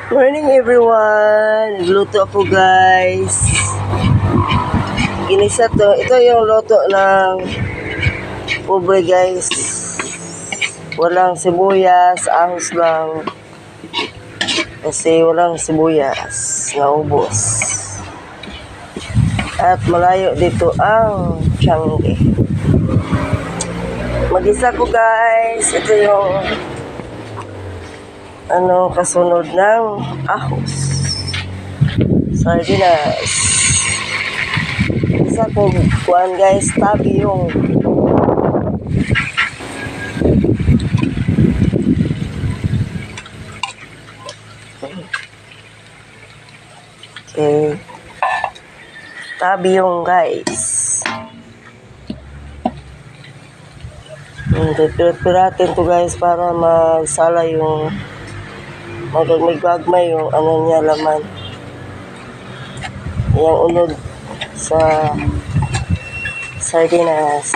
Morning everyone! Luto ako guys. Ginisa to. Ito yung luto ng pobre guys. Walang sibuyas, ahos lang. Kasi walang sibuyas. Naubos. At malayo dito ang Changi. Mag-isa ko guys. Ito yung kasunod ng ahos. Sardinas. Isa ko kuhan guys, tabi yung okay. Tabi yung guys. Piratin to guys para masala yung magagmay yung niya laman. Yung unod sa sardinas.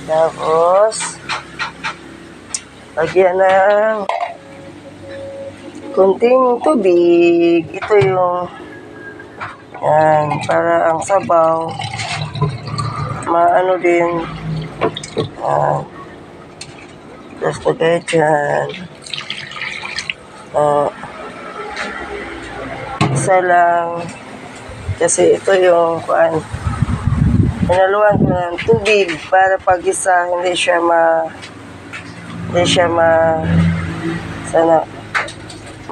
Tapos lagyan ng kunting tubig. Ito yung yan, para ang sabaw maano din. Tapos lagay dyan isa lang kasi ito yung hinaluan ko ng tubig para pag isa hindi siya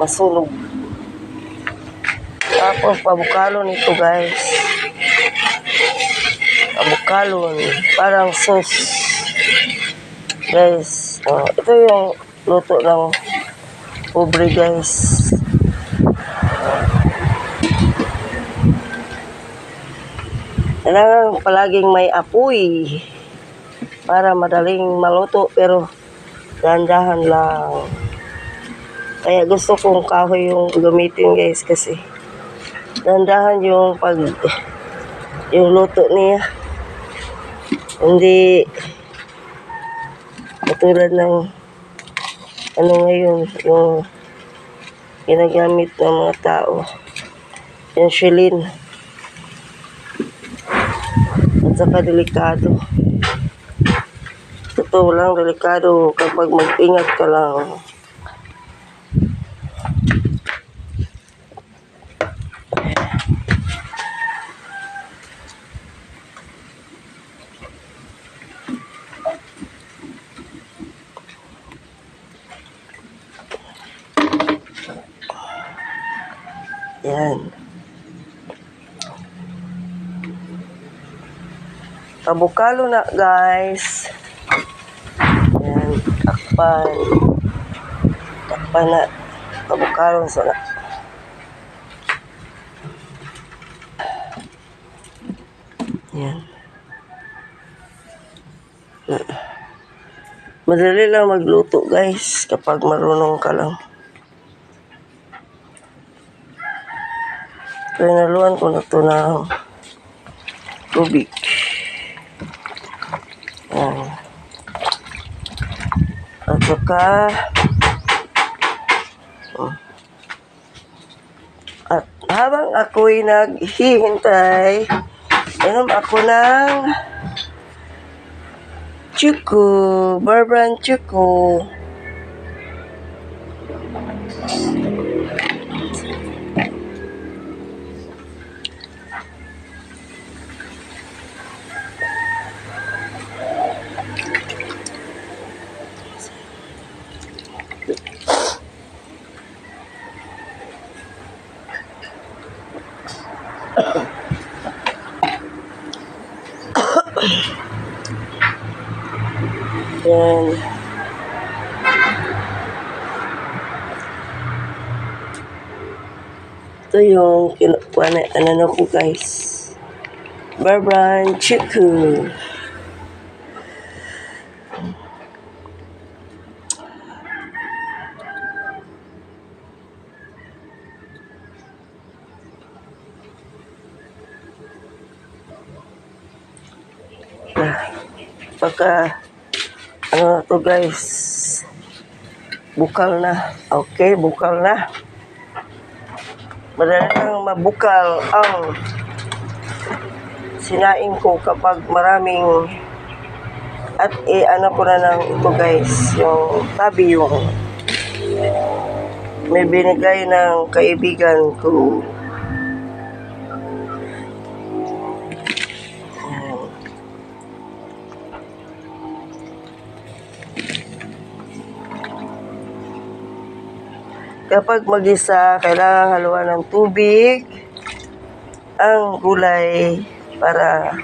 masunog. Tapos pabukalon ito guys, pabukalon parang sauce guys. Ito yung luto ng pobre guys. Kailangan palaging may apoy para madaling maluto, pero dahan-dahan lang. Kaya gusto kong kahoy yung gamitin guys, kasi dahan-dahan yung yung luto niya. Hindi katulad ng ngayon, yung ginagamit ng mga tao, yung shilin. At saka delikado. Totoo lang, delikado kapag mag-ingat ka lang. Yan. Pabukalo na guys. Yan, takpan na, pabukalo sana. Yan. Madali lang magluto guys kapag marunong ka lang. Pinaluan ko na ito ng tubig. Yan. At saka at habang ako'y naghihintay, inom ako ng Chuko, Bourbon Chuko. Yan. Ito yung kinukuha na ko guys. Bourbon Chuko. Baka, ano na to guys, bukal na. Okay, bukal na. Madalang mabukal ang sinaing ko kapag maraming at ano ko na lang ito guys, yung tabi yung may binigay ng kaibigan ko. Kapag mag-isa, kailangan haluan ng tubig ang gulay para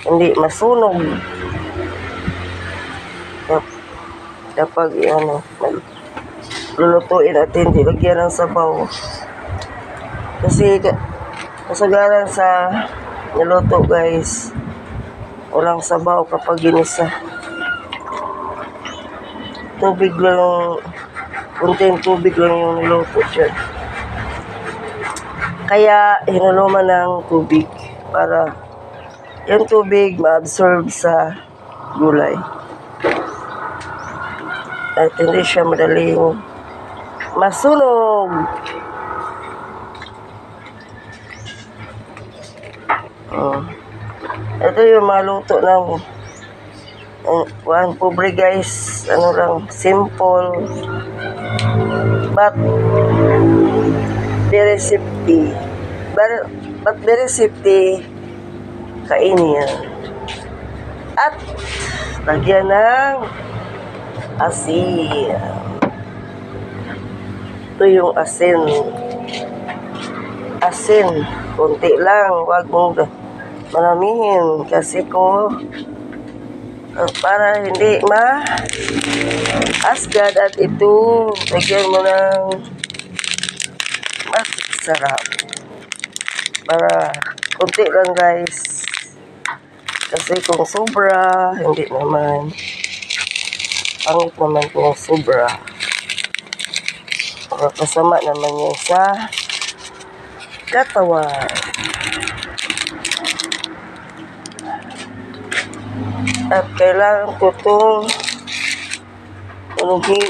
hindi masunog. Kapag lulutuin at hindi lagyan ng sabaw. Kasi kasagaran sa niluto guys, walang sabaw kapag ginisa. Tubig lang, kunting tubig lang yung niluto dyan. Kaya hinuluman ng tubig para yung tubig ma-absorb sa gulay. At hindi siya madaling masunog. Ito yung maluto ng pobre guys. Ano lang, simple but very safety. But very safety kainin. At lagyan ng asin. Ito yung asin. Asin, konti lang, wag mong maramihin kasi para hindi asgad at ito lagyan mo ng mas sarap. Para konti lang guys. Kasi kung sobra, hindi naman. Pangit naman kung sobra. Kasama naman yun sa katawan. At kailangan ko itong hindi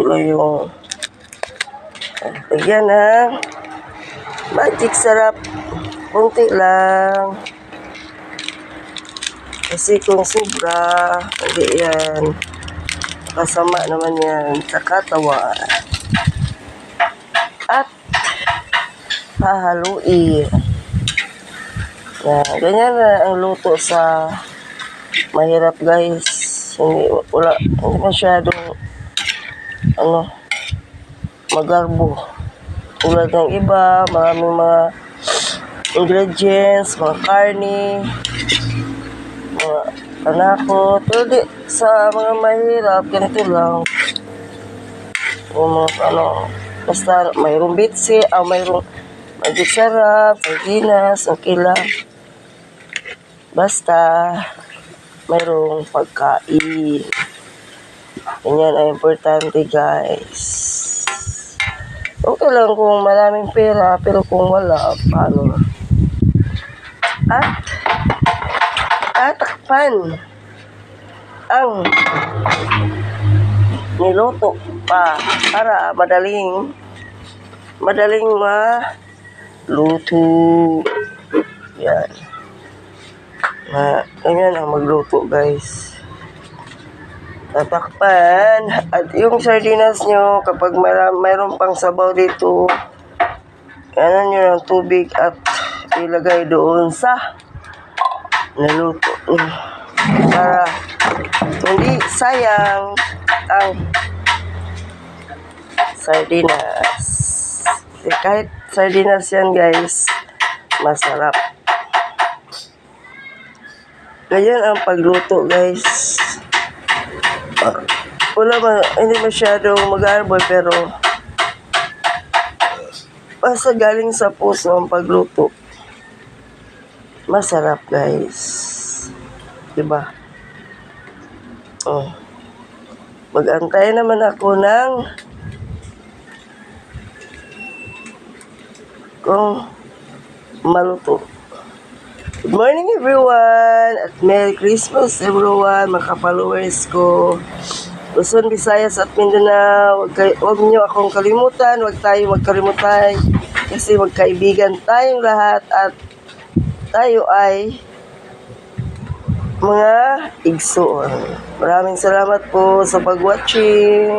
lang yung lagyan ng magic sarap. Kunti lang. Kasi kung sobra, hindi yan. Kasama naman yan sa katawan. At hahaluin. Ganyan na ang luto sa mahirap guys. Hindi masyadong magarbo. Tulad ng iba, maraming mga ingredients, mga karne, mga panakot. Pero sa mga mahirap, ganito lang. Yung mga basta mayroong bitsi, mayroong magic sarap, sardinas, okay lang. Basta mayroong pagkain. Ganyan ay importante guys. Okay lang kung maraming pera, pero kung wala, paano? At takpan ang niluto pa para madaling maluto. Yan. Ganyan ang magluto guys. Tatakpan. At yung sardinas nyo, kapag mayroon pang sabaw dito, kanan nyo ng tubig at ilagay doon sa niluto. Para hindi sayang ang sardinas. Kahit sardinas yan guys, masarap. Ganyan ang pagluto guys. Hindi masyadong mag-arboy pero basta galing sa puso ang pagluto. Masarap guys. Diba? Mag-antay naman ako ng kung maluto. Good morning everyone at Merry Christmas everyone, mga ka-followers ko. Luzon, Visayas at Mindanao, huwag niyo akong kalimutan, huwag tayo magkalimutan kasi magkaibigan tayong lahat at tayo ay mga igsoon. Maraming salamat po sa pag-watching.